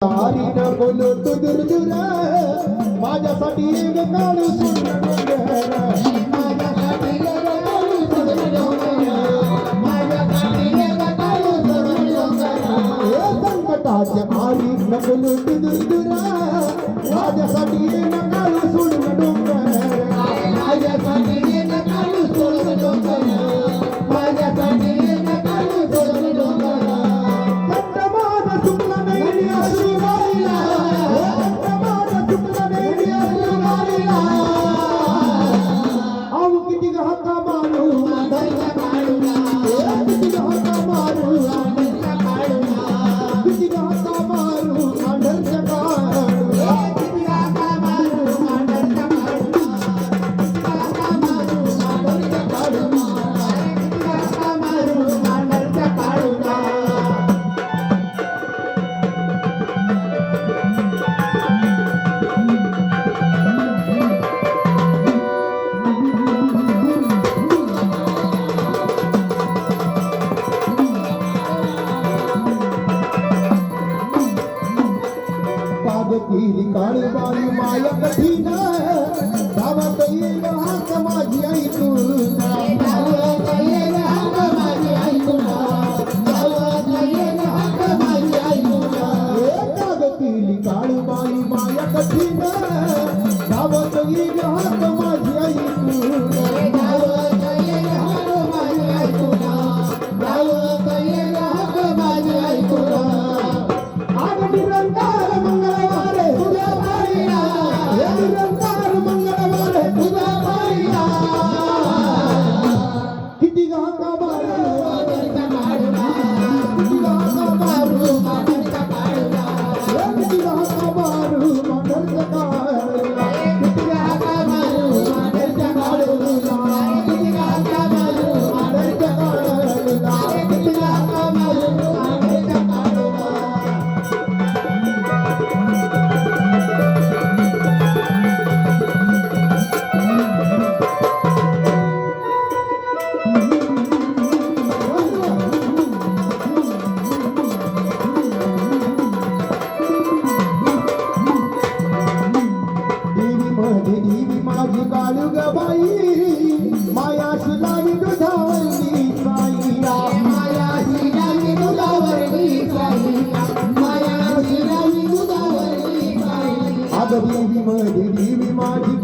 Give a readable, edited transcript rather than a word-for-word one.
न बोलो तू दूर माझ्यासाठी एक काळू सोडून डोंगर माझ्यासाठी एक काळू सोडून डोंगर माझ्यासाठी एक काळू सोडून डोंगर संकटाच्या आरी न बोलो तू दूर माझ्यासाठी एक काळू सोडून डोंगर माझ्यासाठी एक काळू सोडून डोंगर माझ्यासाठी एक काळू सोडून डोंगर केली काळबाई माया कठीण गावात येईल हाक माझी आई तू गावात येईल हाक माझी आई तू गावात येईल हाक माझी आई तू काग केली काळबाई माया कठीण गावात येईल हाक माझी आई तू गावात येईल हाक माझी आई तू गावात येईल हाक माझी आई तू आग निरंकार मंगळवार निरंकार मंगळवार तुझा पाहिला किती गाता मारू किती गाता मारू मागरचा काढला किती गाता मारू मागरचा काढला किती गाता मारू मागरचा काढला किती गाता मारू मागरचा काढला किती गाता मारू मागरचा काढला देवी माझी काळूगबाई मायाशी लावी दुधावरली साई मायाशी लावी दुधावरली साई मायाशी लावी दुधावरली साई अग देवी माझी